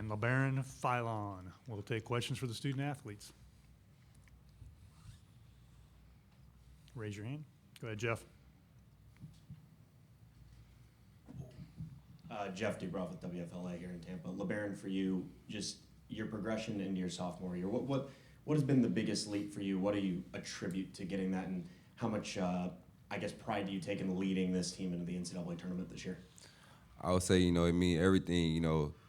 And LeBaron Philon will take questions for the student athletes. Raise your hand. Go ahead, Jeff. Jeff Dubrow with WFLA here in Tampa. LeBaron, for you, just your progression into your sophomore year, what has been the biggest leap for you? What do you attribute to getting that, and how much, pride do you take in leading this team into the NCAA tournament this year? I would say, it means everything,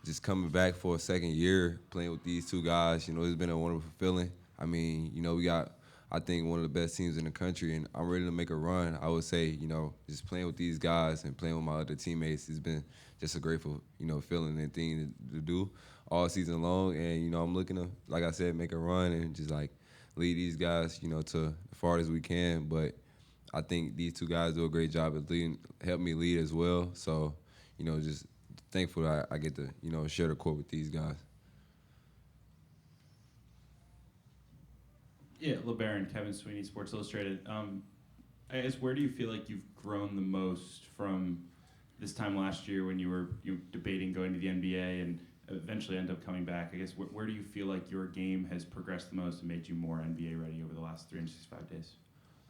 just coming back for a second year, playing with these two guys, it's been a wonderful feeling. I mean, we got, I think, one of the best teams in the country, and I'm ready to make a run. I would say, just playing with these guys and playing with my other teammates has been just a grateful, feeling and thing to do all season long. And, I'm looking to, like I said, make a run and just, lead these guys, to the farthest we can. But I think these two guys do a great job at leading, help me lead as well. So, just thankful that I get to, share the court with these guys. Yeah, LeBaron, Kevin Sweeney, Sports Illustrated. I guess, where do you feel like you've grown the most from this time last year when you were debating going to the NBA and eventually end up coming back? I guess, where do you feel like your game has progressed the most and made you more NBA ready over the last 365 days?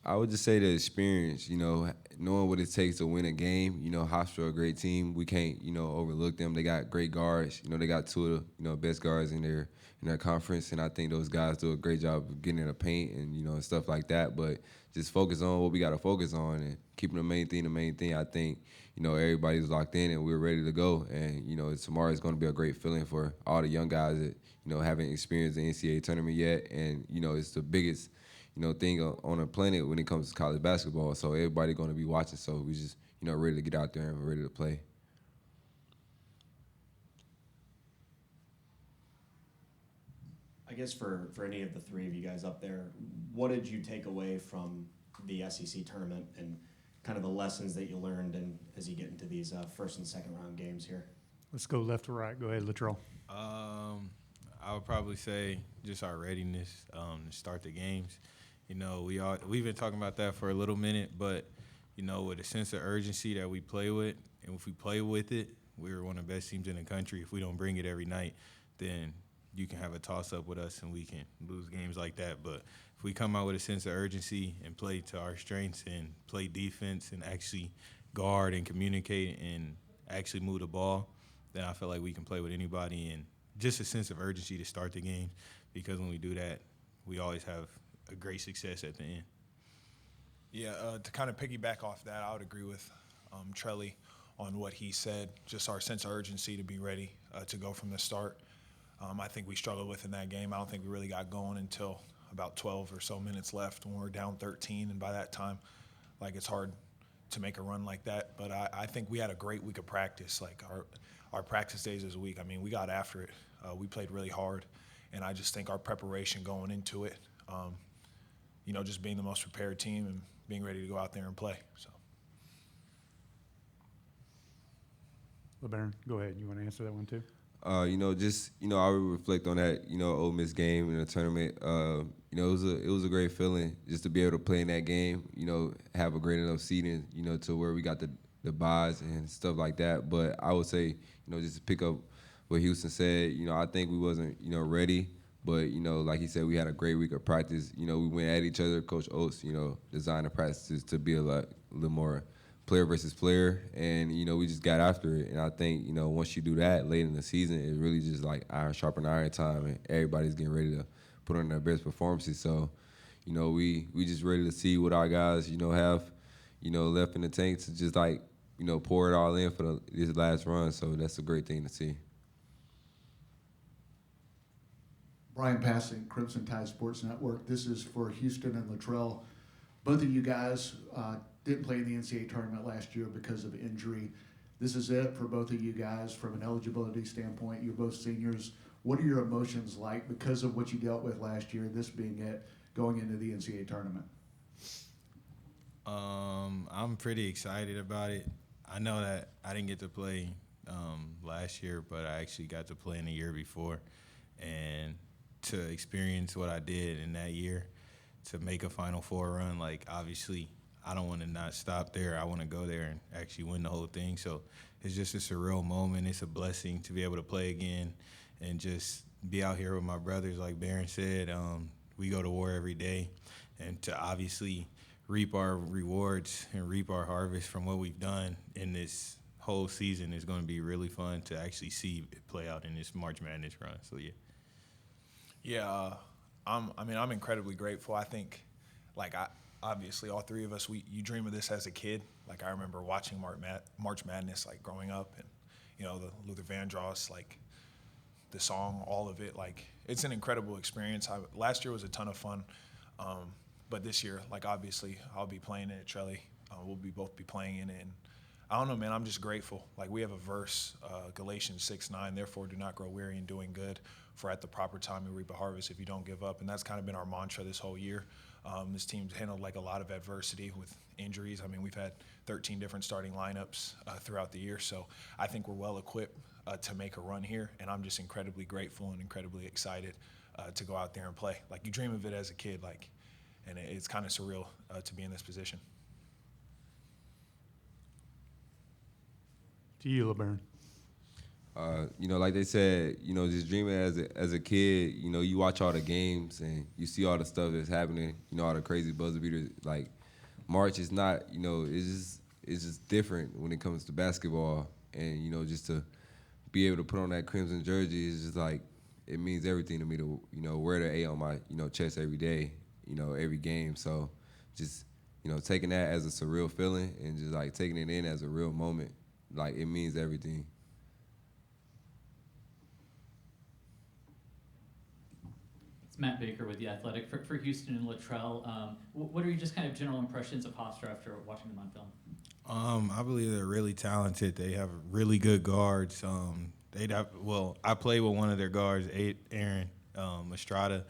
I would just say the experience, knowing what it takes to win a game. Hofstra, a great team. We can't, overlook them. They got great guards. They got two of the, best guards in their conference, and I think those guys do a great job of getting in the paint and, and stuff like that. But just focus on what we got to focus on and keeping the main thing. I think, everybody's locked in and we're ready to go. And, tomorrow is going to be a great feeling for all the young guys that, haven't experienced the NCAA tournament yet. And, it's the biggest thing on the planet when it comes to college basketball. So everybody going to be watching. So we just, ready to get out there and ready to play. I guess for any of the three of you guys up there, what did you take away from the SEC tournament and kind of the lessons that you learned and as you get into these first and second round games here? Let's go left to right. Go ahead, Latrell. I would probably say just our readiness to start the games. We've been talking about that for a little minute, but, with a sense of urgency that we play with, and if we play with it, we're one of the best teams in the country. If we don't bring it every night, then you can have a toss-up with us and we can lose games like that. But if we come out with a sense of urgency and play to our strengths and play defense and actually guard and communicate and actually move the ball, then I feel like we can play with anybody, and just a sense of urgency to start the game, because when we do that, we always have a great success at the end. Yeah, to kind of piggyback off that, I would agree with Trelly on what he said, just our sense of urgency to be ready to go from the start. I think we struggled with in that game. I don't think we really got going until about 12 or so minutes left when we were down 13, and by that time, it's hard to make a run like that. But I think we had a great week of practice. Our practice days this week, we got after it. We played really hard, and I just think our preparation going into it, just being the most prepared team and being ready to go out there and play. So, LeBaron, go ahead. You want to answer that one too? I would reflect on that, Ole Miss game in the tournament. It was a great feeling just to be able to play in that game, have a great enough seeding, to where we got the buys and stuff like that. But I would say, just to pick up what Houston said, I think we wasn't, ready. But, like he said, we had a great week of practice. We went at each other. Coach Oats, designed the practices to be a little more player versus player. And, we just got after it. And I think, once you do that late in the season, it's really just like iron sharpen iron time. And everybody's getting ready to put on their best performances. So, we just ready to see what our guys, have, left in the tank to just pour it all in for this last run. So that's a great thing to see. Brian Passing, Crimson Tide Sports Network. This is for Houston and Latrell. Both of you guys didn't play in the NCAA tournament last year because of injury. This is it for both of you guys from an eligibility standpoint. You're both seniors. What are your emotions like because of what you dealt with last year, this being it, going into the NCAA tournament? I'm pretty excited about it. I know that I didn't get to play last year, but I actually got to play in the year before. And to experience what I did in that year, to make a Final Four run, obviously I don't want to not stop there. I want to go there and actually win the whole thing. So it's just a surreal moment. It's a blessing to be able to play again and just be out here with my brothers, like Barron said. We go to war every day, and to obviously reap our rewards and reap our harvest from what we've done in this whole season is going to be really fun to actually see it play out in this March Madness run. So, yeah. Yeah, I'm incredibly grateful. I think, obviously all three of us, you dream of this as a kid. Like, I remember watching March Madness, like, growing up, and, the Luther Vandross, like, the song, all of it. Like, it's an incredible experience. Last year was a ton of fun, but this year, like, obviously, I'll be playing it at Trelly. We'll both be playing in it, and I don't know, man, I'm just grateful. Like, we have a verse, Galatians 6:9, therefore do not grow weary in doing good, for at the proper time you reap a harvest if you don't give up. And that's kind of been our mantra this whole year. This team's handled, like, a lot of adversity with injuries. I mean, we've had 13 different starting lineups throughout the year, so I think we're well equipped to make a run here, and I'm just incredibly grateful and incredibly excited to go out there and play. Like, you dream of it as a kid, like, and it's kind of surreal to be in this position. To you, LeBaron. Like they said, just dreaming as a kid, you watch all the games and you see all the stuff that's happening, all the crazy buzzer beaters. Like, March is not, it's just different when it comes to basketball. And, just to be able to put on that crimson jersey is just like, it means everything to me to, wear the A on my, chest every day, every game. So just, taking that as a surreal feeling and just, like, taking it in as a real moment, like, it means everything. It's Matt Baker with The Athletic. For Houston and Latrell, what are your just kind of general impressions of Hofstra after watching them on film? I believe they're really talented. They have really good guards. I played with one of their guards, Aaron Estrada,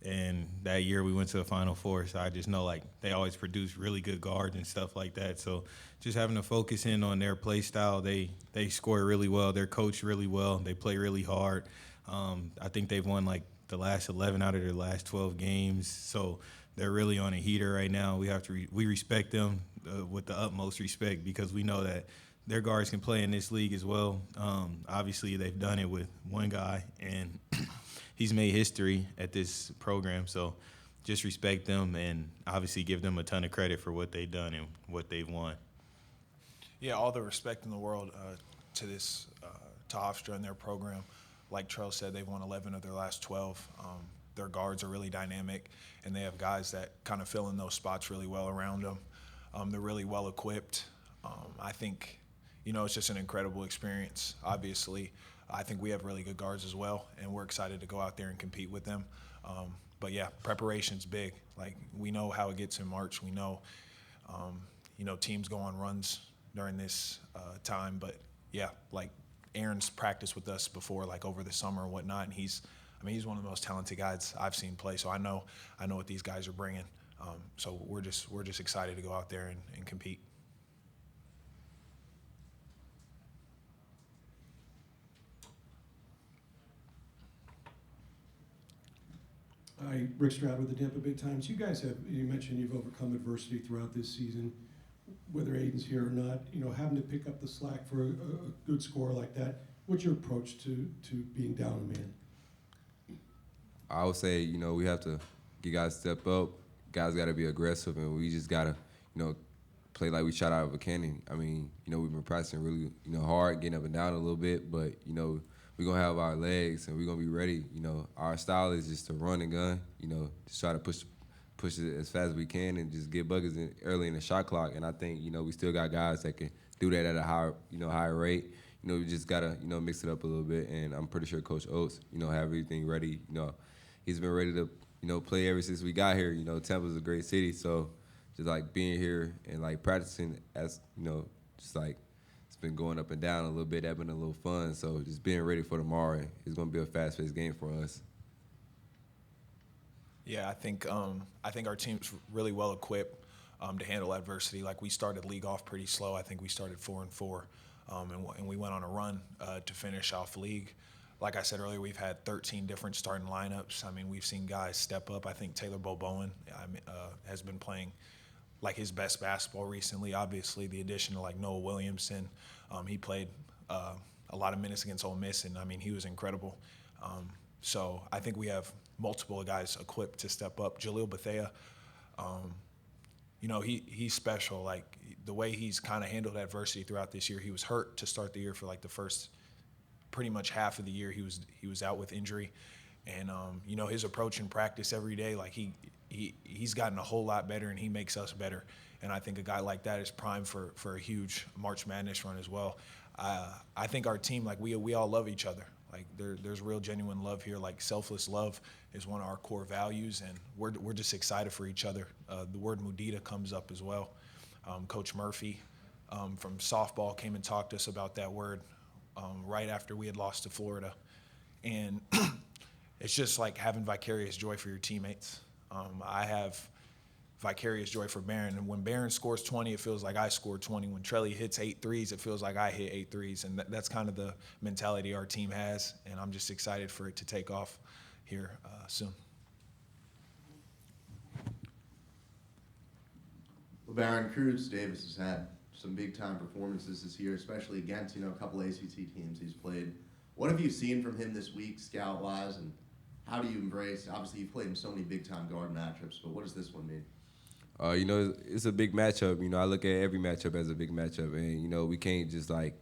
and that year we went to the Final Four. So I just know, like, they always produce really good guards and stuff like that. So just having to focus in on their play style, they score really well. They're coached really well. They play really hard. I think they've won, like, the last 11 out of their last 12 games. So they're really on a heater right now. We respect them with the utmost respect because we know that their guards can play in this league as well. Obviously, they've done it with one guy, and he's made history at this program. So just respect them and obviously give them a ton of credit for what they've done and what they've won. Yeah, all the respect in the world to Hofstra and their program. Like Trell said, they've won 11 of their last 12. Their guards are really dynamic, and they have guys that kind of fill in those spots really well around them. They're really well equipped. I think, it's just an incredible experience. Obviously, I think we have really good guards as well, and we're excited to go out there and compete with them. But yeah, preparation's big. Like, we know how it gets in March. We know, teams go on runs during this time. But yeah, like, Aaron's practiced with us before, like, over the summer and whatnot, and he's one of the most talented guys I've seen play. So I know what these guys are bringing. So we're just excited to go out there and compete. Hi, Rick Stroud with the Tampa Bay Times. You mentioned you've overcome adversity throughout this season, whether Aiden's here or not. Having to pick up the slack for a good score like that. What's your approach to being down a man? I would say, we have to get guys to step up. Guys got to be aggressive, and we just got to, play like we shot out of a cannon. I mean, we've been practicing really, hard, getting up and down a little bit, but, we're going to have our legs, and we're going to be ready. Our style is just to run and gun, just try to push it as fast as we can and just get buckets early in the shot clock. And I think, we still got guys that can do that at a higher rate. We just got to, mix it up a little bit, and I'm pretty sure Coach Oats, have everything ready. He's been ready to, play ever since we got here. Tampa's a great city, so just, like, being here and, like, practicing as, just, like, it's been going up and down a little bit. That's been a little fun. So just being ready for tomorrow, it's going to be a fast-paced game for us. Yeah, I think our team's really well equipped to handle adversity. Like, we started league off pretty slow. I think we started 4-4, and we went on a run to finish off league. Like I said earlier, we've had 13 different starting lineups. I mean, we've seen guys step up. I think Taylor Bobowen has been playing, like, his best basketball recently. Obviously, the addition of, like, Noah Williamson, he played a lot of minutes against Ole Miss, and I mean, he was incredible. So I think we have multiple guys equipped to step up. Jaleel Bethea, you know, he's special. Like the way he's kind of handled adversity throughout this year. He was hurt to start the year for like the first pretty much half of the year. He was out with injury, and you know, his approach in practice every day, like he's gotten a whole lot better, and he makes us better. And I think a guy like that is primed for a huge March Madness run as well. I think our team, like we all love each other. Like there's real genuine love here. Like selfless love is one of our core values, and we're just excited for each other. The word Mudita comes up as well. Coach Murphy from softball came and talked to us about that word right after we had lost to Florida, and it's just like having vicarious joy for your teammates. I have vicarious joy for Barron, and when Barron scores 20, it feels like I scored 20. When Trelly hits 8 threes, it feels like I hit 8 threes, and that's kind of the mentality our team has, and I'm just excited for it to take off here soon. LeBaron, Cruz Davis has had some big-time performances this year, especially against, you know, a couple ACC teams he's played. What have you seen from him this week, scout-wise, and how do you embrace? Obviously, you've played in so many big-time guard matchups, but what does this one mean? You know, it's a big matchup. You know, I look at every matchup as a big matchup, and you know, we can't just like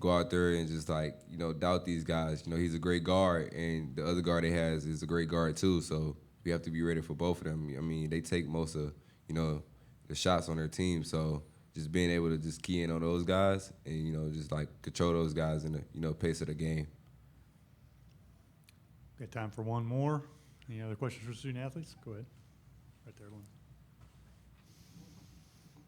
go out there and just like, you know, doubt these guys. You know, he's a great guard, and the other guard he has is a great guard too. So we have to be ready for both of them. I mean, they take most of, you know, the shots on their team. So just being able to just key in on those guys and, you know, just like control those guys in the, you know, pace of the game. Got time for one more. Any other questions for student athletes? Go ahead. Right there, Lynn.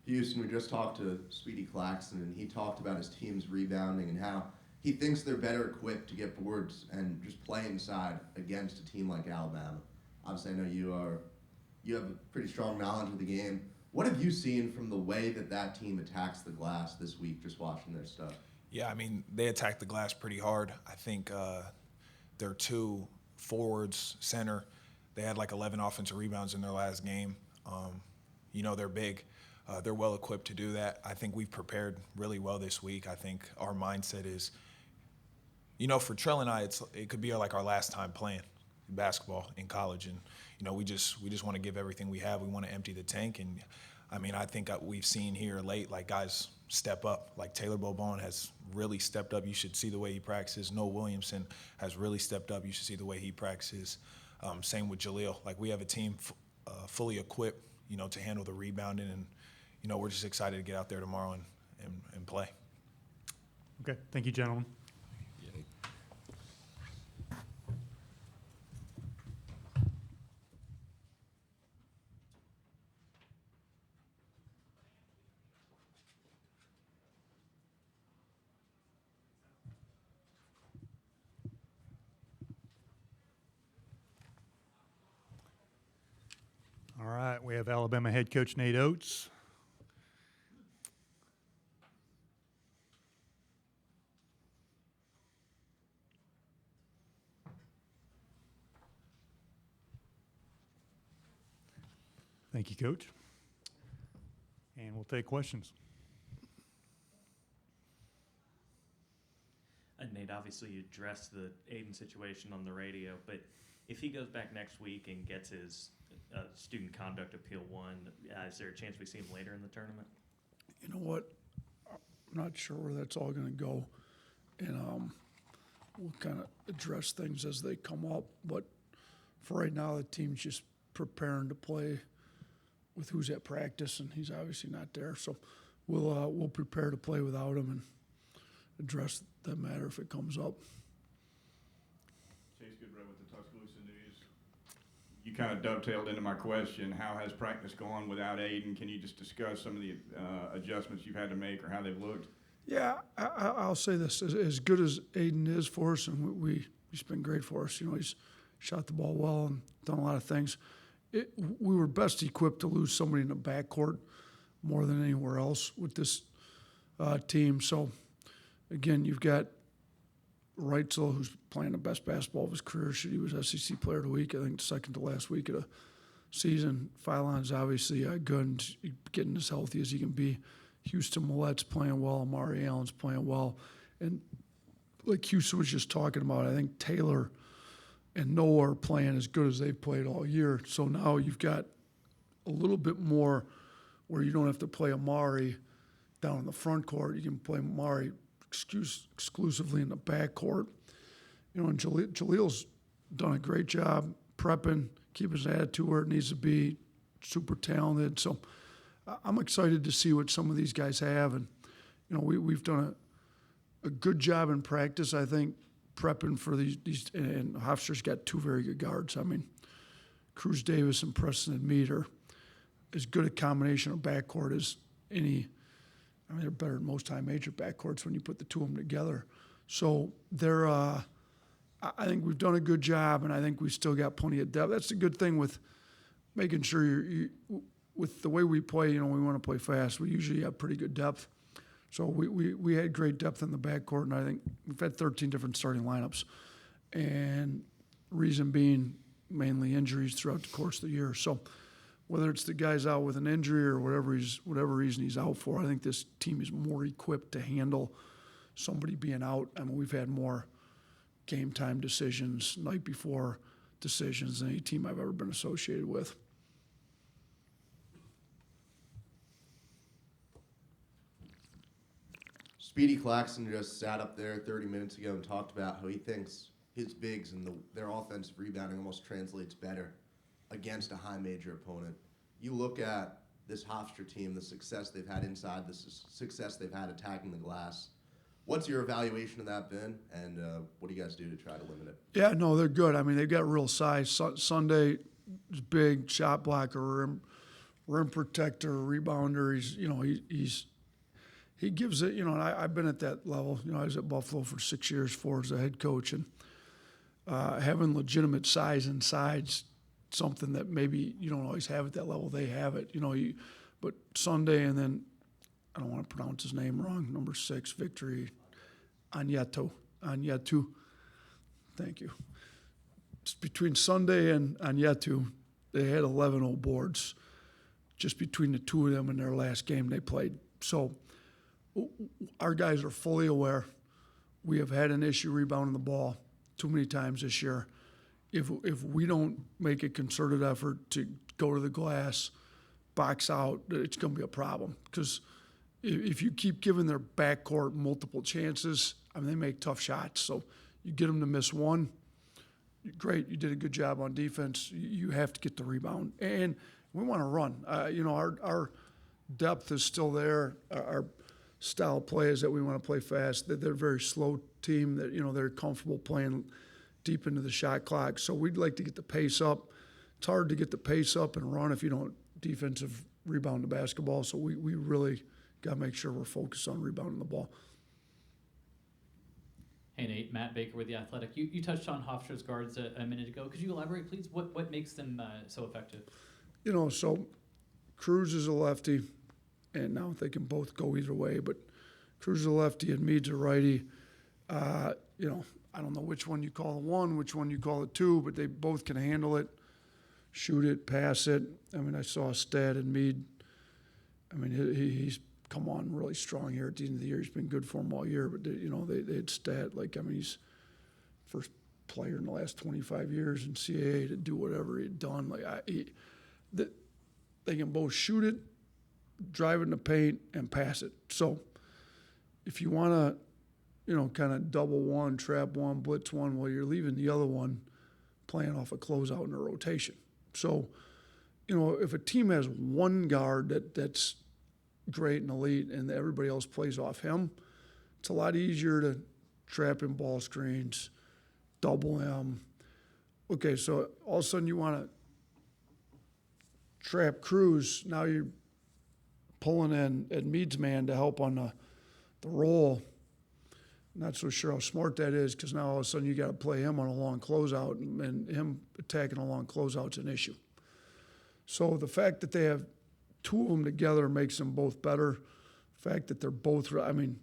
Houston, we just talked to Speedy Claxton, and he talked about his team's rebounding and how he thinks they're better equipped to get boards and just play inside against a team like Alabama. Obviously, I know you have a pretty strong knowledge of the game. What have you seen from the way that team attacks the glass this week, just watching their stuff? Yeah, I mean, they attack the glass pretty hard. I think their 2 forwards, center, they had like 11 offensive rebounds in their last game. You know, they're big. They're well equipped to do that. I think we've prepared really well this week. I think our mindset is, you know, for Trell and I, it could be like our last time playing basketball in college, and you know, we just want to give everything we have. We want to empty the tank, and I mean, I think we've seen here late, like guys step up. Like Taylor Bobon has really stepped up. You should see the way he practices. Noah Williamson has really stepped up. You should see the way he practices. Same with Jaleel. Like we have a team fully equipped, you know, to handle the rebounding, and you know, we're just excited to get out there tomorrow and play. Okay, thank you, gentlemen. All right, we have Alabama head coach Nate Oats. Thank you, Coach. And we'll take questions. Nate, obviously you addressed the Aiden situation on the radio, but if he goes back next week and gets his student conduct appeal won, is there a chance we see him later in the tournament? You know what? I'm not sure where that's all going to go, and we'll kind of address things as they come up. But for right now, the team's just preparing to play with who's at practice, and he's obviously not there. So we'll prepare to play without him and address that matter if it comes up. Chase Goodrow with the Tuscaloosa News. You kind of dovetailed into my question. How has practice gone without Aiden? Can you just discuss some of the adjustments you've had to make or how they've looked? Yeah, I'll say this. As good as Aiden is for us, and he's been great for us. You know, he's shot the ball well and done a lot of things. We were best equipped to lose somebody in the backcourt more than anywhere else with this team. So, again, you've got Reitzel, who's playing the best basketball of his career. He was SEC Player of the Week, I think, second to last week of the season. Philon's obviously good and getting as healthy as he can be. Houston Millett's playing well. Amari Allen's playing well. And like Houston was just talking about, I think Taylor and Noah are playing as good as they've played all year. So now you've got a little bit more where you don't have to play Amari down in the front court. You can play Amari exclusively in the back court. You know, and Jaleel's done a great job prepping, keeping his attitude where it needs to be, super talented. So I'm excited to see what some of these guys have. And, you know, we've done a good job in practice, I think, prepping for these and Hofstra's got two very good guards. I mean, Cruz Davis and Preston and Mead are as good a combination of backcourt as any. I mean, they're better than most high major backcourts when you put the two of them together. So they're, I think we've done a good job, and I think we've still got plenty of depth. That's the good thing with making sure you with the way we play, you know, we want to play fast. We usually have pretty good depth. So we had great depth in the backcourt, and I think we've had 13 different starting lineups. And reason being mainly injuries throughout the course of the year. So whether it's the guy's out with an injury or whatever reason he's out for, I think this team is more equipped to handle somebody being out. I mean, we've had more game time decisions, night before decisions than any team I've ever been associated with. Speedy Claxton just sat up there 30 minutes ago and talked about how he thinks his bigs and their offensive rebounding almost translates better against a high major opponent. You look at this Hofstra team, the success they've had inside, the success they've had attacking the glass. What's your evaluation of that been, and what do you guys do to try to limit it? Yeah, no, they're good. I mean, they've got real size. Sunday is big, shot blocker, rim protector, rebounder. He gives it, you know, and I've been at that level. You know, I was at Buffalo for 6 years, 4 as a head coach, and having legitimate size inside's something that maybe you don't always have at that level. They have it, you know. But Sunday, and then I don't want to pronounce his name wrong. Number 6, Victory Anyatu. Thank you. It's between Sunday and Anyatu, they had 11 boards just between the two of them in their last game they played. So our guys are fully aware. We have had an issue rebounding the ball too many times this year. If we don't make a concerted effort to go to the glass, box out, it's going to be a problem. Because if you keep giving their backcourt multiple chances, I mean, they make tough shots. So you get them to miss one, great, you did a good job on defense. You have to get the rebound. And we want to run. You know, our depth is still there. Our style of play is that we want to play fast. They're a very slow team that, you know, they're comfortable playing deep into the shot clock. So we'd like to get the pace up. It's hard to get the pace up and run if you don't defensive rebound the basketball. So we really got to make sure we're focused on rebounding the ball. Hey, Nate, Matt Baker with The Athletic. You touched on Hofstra's guards a minute ago. Could you elaborate, please? What makes them so effective? You know, so Cruz is a lefty, and now they can both go either way, but Cruz is a lefty and Mead's a righty. You know, I don't know which one you call it one, which one you call it two, but they both can handle it, shoot it, pass it. I mean, I saw a stat in Mead. I mean, he's come on really strong here at the end of the year. He's been good for him all year, but you know, they had stat like, I mean, he's first player in the last 25 years in CAA to do whatever he'd done. Like they can both shoot it, drive it in the paint, and pass it. So if you want to, you know, kind of double one, trap one, blitz one, well, you're leaving the other one playing off a closeout in a rotation. So, you know, if a team has one guard that's great and elite and everybody else plays off him, it's a lot easier to trap in ball screens, double him. Okay, so all of a sudden you want to trap Cruz. Now you're pulling in at Mead's man to help on the roll. Not so sure how smart that is, because now all of a sudden you got to play him on a long closeout, and him attacking a long closeout's an issue. So the fact that they have two of them together makes them both better. The fact that they're both, I mean,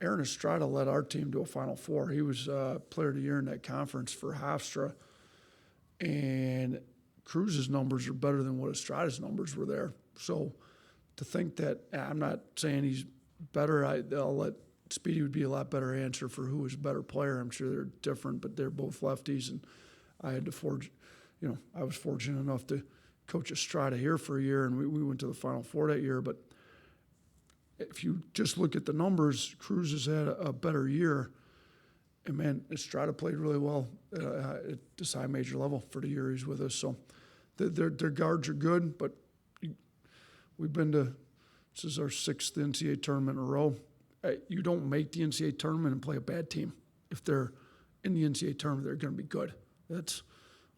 Aaron Estrada led our team to a Final Four. He was Player of the Year in that conference for Hofstra, and Cruz's numbers are better than what Estrada's numbers were there. So to think that, I'm not saying he's better, I'll let Speedy would be a lot better answer for who was a better player. I'm sure they're different, but they're both lefties, and I had to I was fortunate enough to coach Estrada here for a year, and we went to the Final Four that year. But if you just look at the numbers, Cruz has had a better year. And, man, Estrada played really well at this high major level for the year he's with us. So their guards are good, but we've been to – this is our 6th NCAA tournament in a row. You don't make the NCAA tournament and play a bad team. If they're in the NCAA tournament, they're going to be good. That's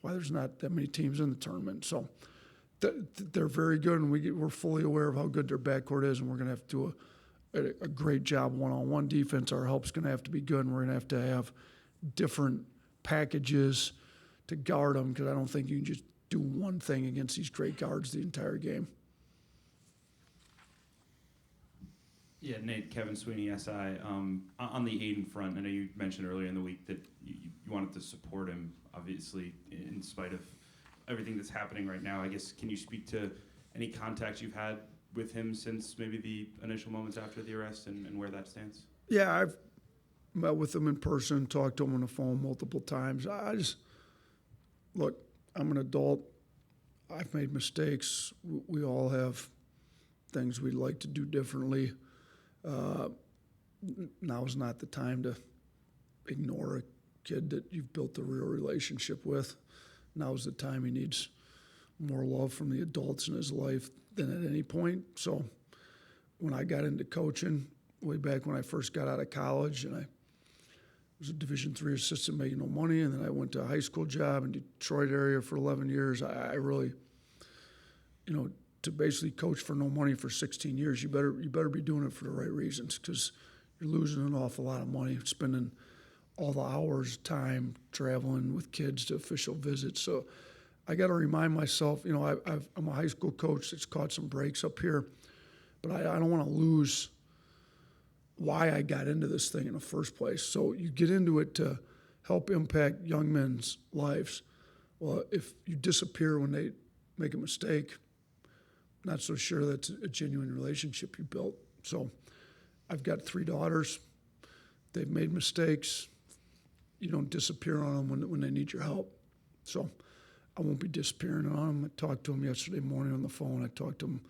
why there's not that many teams in the tournament. So they're very good, and we're fully aware of how good their backcourt is, and we're going to have to do a great job one-on-one defense. Our help's going to have to be good, and we're going to have different packages to guard them, because I don't think you can just do one thing against these great guards the entire game. Yeah, Nate, Kevin Sweeney, SI. On the Aiden front, I know you mentioned earlier in the week that you wanted to support him, obviously, in spite of everything that's happening right now. I guess, can you speak to any contacts you've had with him since maybe the initial moments after the arrest and where that stands? Yeah, I've met with him in person, talked to him on the phone multiple times. Look, I'm an adult. I've made mistakes. We all have things we'd like to do differently. Now is not the time to ignore a kid that you've built a real relationship with. Now is the time he needs more love from the adults in his life than at any point. So when I got into coaching, way back when I first got out of college, and I was a Division III assistant making no money, and then I went to a high school job in Detroit area for 11 years. I really, to basically coach for no money for 16 years, you better be doing it for the right reasons, because you're losing an awful lot of money, spending all the hours, time traveling with kids to official visits. So I got to remind myself, I'm a high school coach that's caught some breaks up here, but I don't want to lose why I got into this thing in the first place. So you get into it to help impact young men's lives. Well, if you disappear when they make a mistake, not so sure that's a genuine relationship you built. So I've got 3 daughters. They've made mistakes. You don't disappear on them when they need your help. So I won't be disappearing on them. I talked to him yesterday morning on the phone. I talked to him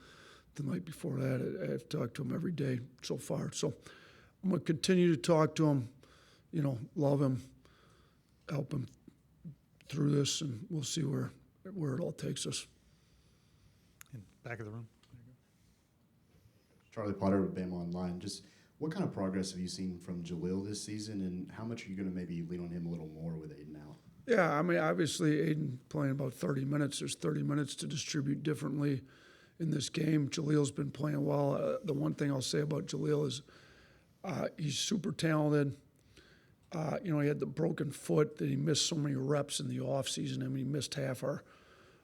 the night before that. I've talked to him every day so far. So I'm going to continue to talk to him, love him, help him through this, and we'll see where it all takes us. In back of the room. Charlie Potter with Bama Online. Just what kind of progress have you seen from Jalil this season, and how much are you going to maybe lean on him a little more with Aiden out? Yeah, I mean, obviously Aiden playing about 30 minutes. There's 30 minutes to distribute differently in this game. Jalil's been playing well. The one thing I'll say about Jalil is he's super talented. He had the broken foot that he missed so many reps in the offseason. I mean, he missed half our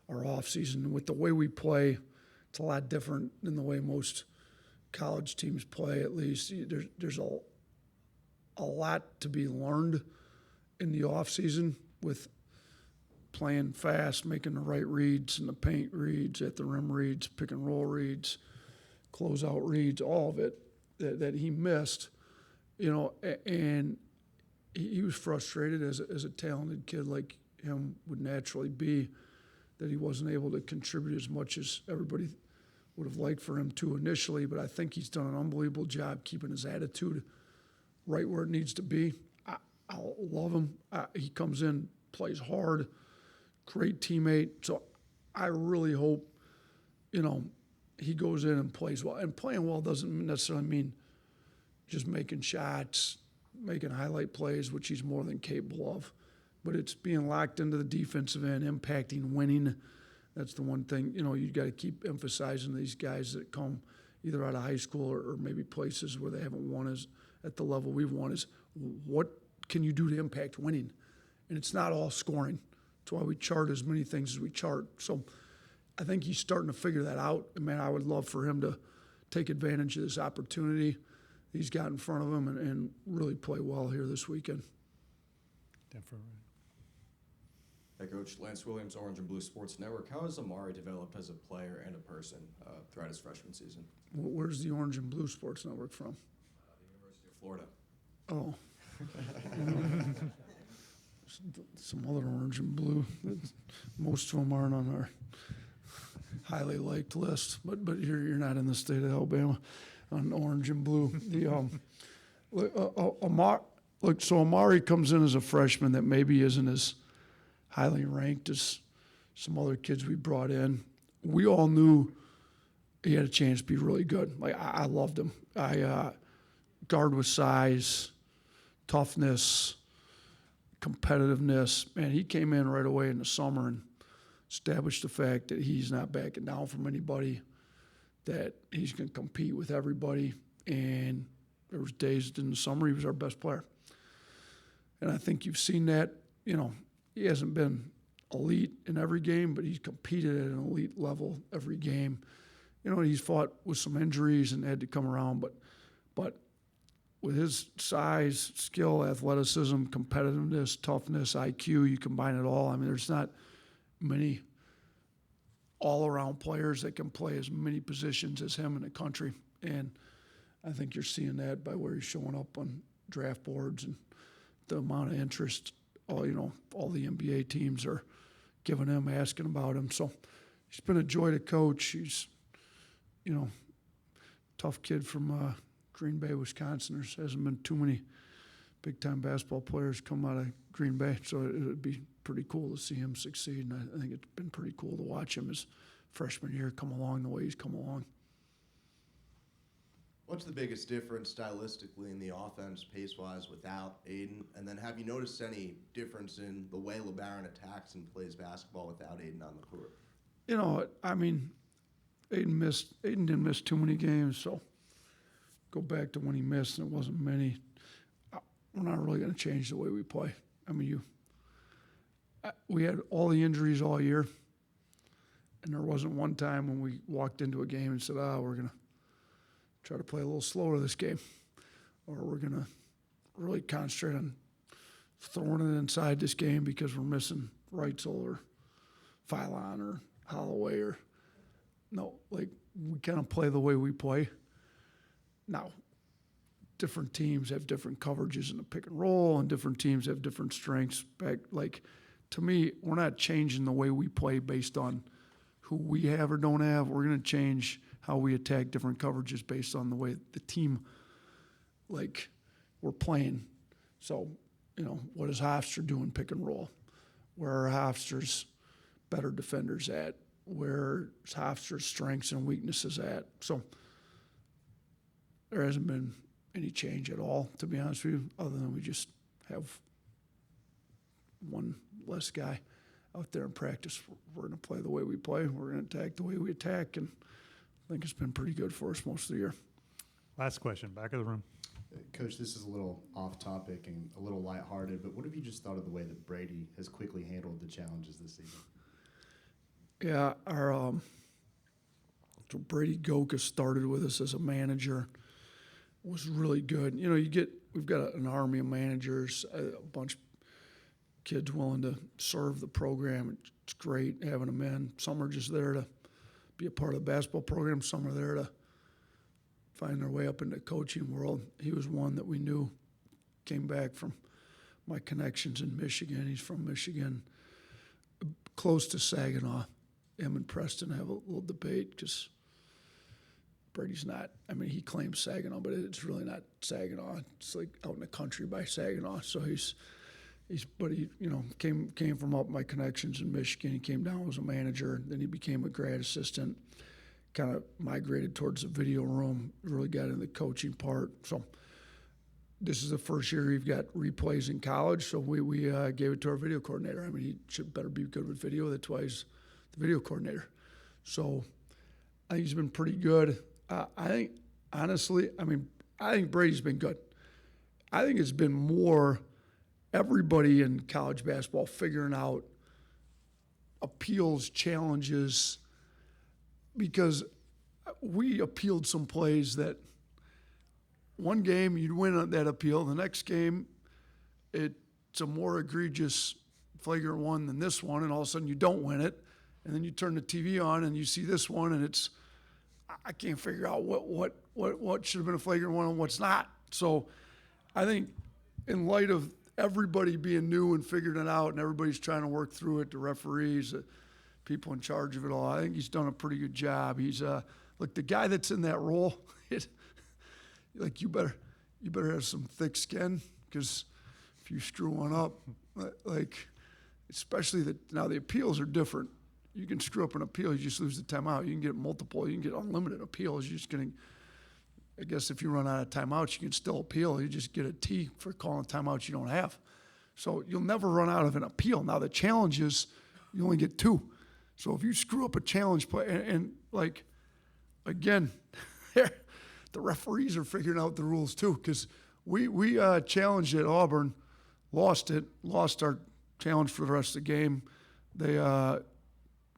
offseason. With the way we play, it's a lot different than the way most college teams play, at least. There's a lot to be learned in the offseason with playing fast, making the right reads in the paint reads, at the rim reads, pick and roll reads, closeout reads, all of it that he missed, and he was frustrated as a talented kid like him would naturally be, that he wasn't able to contribute as much as everybody would have liked for him to initially. But I think he's done an unbelievable job keeping his attitude right where it needs to be. I love him. He comes in, plays hard, great teammate. So I really hope, he goes in and plays well. And playing well doesn't necessarily mean just making shots, making highlight plays, which he's more than capable of. But it's being locked into the defensive end, impacting, winning. That's the one thing, you got to keep emphasizing these guys that come either out of high school or maybe places where they haven't won at the level we've won, is what can you do to impact winning? And it's not all scoring. That's why we chart as many things as we chart. So I think he's starting to figure that out. And, man, I would love for him to take advantage of this opportunity he's got in front of him and really play well here this weekend. Hey, Coach. Lance Williams, Orange and Blue Sports Network. How has Amari developed as a player and a person throughout his freshman season? Where's the Orange and Blue Sports Network from? Florida. Oh. Some other orange and blue. Most of them aren't on our highly liked list, but you're not in the state of Alabama on orange and blue. So Amari comes in as a freshman that maybe isn't as highly ranked as some other kids we brought in. We all knew he had a chance to be really good. Like I loved him. Guard with size, toughness, competitiveness. Man, he came in right away in the summer and established the fact that he's not backing down from anybody, that he's going to compete with everybody. And there was days in the summer he was our best player. And I think you've seen that. He hasn't been elite in every game, but he's competed at an elite level every game. He's fought with some injuries and had to come around, but with his size, skill, athleticism, competitiveness, toughness, IQ, you combine it all. I mean, there's not many all-around players that can play as many positions as him in the country. And I think you're seeing that by where he's showing up on draft boards and the amount of interest all the NBA teams are giving him, asking about him. So he's been a joy to coach. He's, tough kid from Green Bay, Wisconsin. There hasn't been too many big-time basketball players come out of Green Bay, so it would be pretty cool to see him succeed. And I think it's been pretty cool to watch him his freshman year come along the way he's come along. What's the biggest difference stylistically in the offense, pace-wise, without Aiden? And then have you noticed any difference in the way LeBaron attacks and plays basketball without Aiden on the court? Aiden didn't miss too many games, so go back to when he missed, and it wasn't many. We're not really going to change the way we play. We had all the injuries all year, and there wasn't one time when we walked into a game and said, we're going to try to play a little slower this game, or we're going to really concentrate on throwing it inside this game because we're missing Reitzel or Philon or Holloway we kind of play the way we play. Now, different teams have different coverages in the pick and roll, and different teams have different strengths. To me, we're not changing the way we play based on who we have or don't have. We're going to change how we attack different coverages based on the way the team, we're playing. So, what does Hofstra do in pick and roll? Where are Hofstra's better defenders at? Where's Hofstra's strengths and weaknesses at? So there hasn't been any change at all, to be honest with you, other than we just have one less guy out there in practice. We're going to play the way we play. We're going to attack the way we attack, and I think it's been pretty good for us most of the year. Last question, back of the room. Coach, this is a little off topic and a little lighthearted, but what have you just thought of the way that Brady has quickly handled the challenges this season? Yeah, so Brady Goka started with us as a manager. Was really good. We've got an army of managers, a bunch of kids willing to serve the program. It's great having them in. Some are just there to be a part of the basketball program. Some are there to find their way up in the coaching world. He was one that we knew came back from my connections in Michigan. He's from Michigan, close to Saginaw. Him and Preston have a little debate because Brady's not. He claims Saginaw, but it's really not Saginaw. It's like out in the country by Saginaw. So he came from up my connections in Michigan. He came down as a manager. Then he became a grad assistant. Kind of migrated towards the video room. Really got into the coaching part. So this is the first year we've got replays in college. So we gave it to our video coordinator. He should better be good with video. That's why he's the video coordinator. So I think he's been pretty good. I think, honestly, I think Brady's been good. I think it's been more everybody in college basketball figuring out appeals, challenges, because we appealed some plays that one game you'd win on that appeal. The next game, it's a more egregious flagrant one than this one, and all of a sudden you don't win it. And then you turn the TV on and you see this one, and I can't figure out what should have been a flagrant one and what's not. So I think in light of everybody being new and figuring it out and everybody's trying to work through it, the referees, people in charge of it all, I think he's done a pretty good job. He's look, the guy that's in that role, like you better have some thick skin, because if you screw one up, like especially now the appeals are different. You can screw up an appeal, you just lose the timeout. You can get multiple, you can get unlimited appeals. You're just getting, I guess if you run out of timeouts, you can still appeal. You just get a T for calling timeouts you don't have. So you'll never run out of an appeal. Now the challenge is you only get 2. So if you screw up a challenge play, and like, again, the referees are figuring out the rules too, because we challenged at Auburn, lost our challenge for the rest of the game. They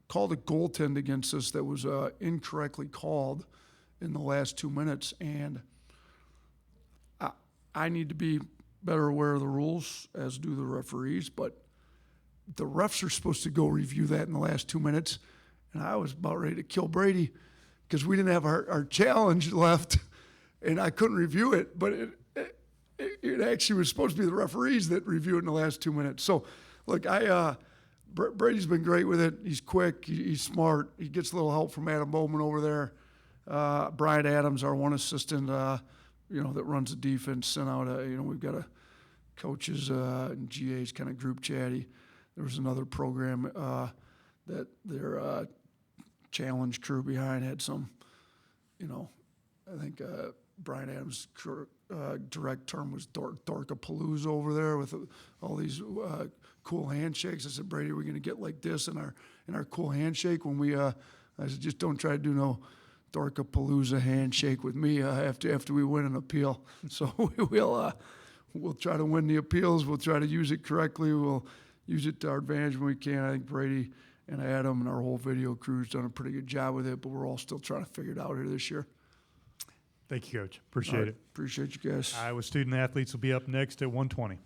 called a goaltend against us that was incorrectly called in the last 2 minutes, and I need to be better aware of the rules, as do the referees, but the refs are supposed to go review that in the last 2 minutes, and I was about ready to kill Brady because we didn't have our challenge left, and I couldn't review it, but it actually was supposed to be the referees that review it in the last 2 minutes. So, look, Brady's been great with it. He's quick. He's smart. He gets a little help from Adam Bowman over there. Brian Adams, our one assistant, that runs the defense, sent out we've got a coaches and GA's kind of group chatty. There was another program that their challenge crew behind had some, I think Brian Adams' direct term was Dorkapalooza over there with all these cool handshakes. I said, Brady, we're going to get like this in our cool handshake when we. I said, just don't try to do no Dorkapalooza handshake with me after we win an appeal. So we'll try to win the appeals. We'll try to use it correctly. We'll use it to our advantage when we can. I think Brady and Adam and our whole video crew's done a pretty good job with it, but we're all still trying to figure it out here this year. Thank you, Coach. Appreciate it. Appreciate you guys. Iowa student athletes will be up next at 1:20.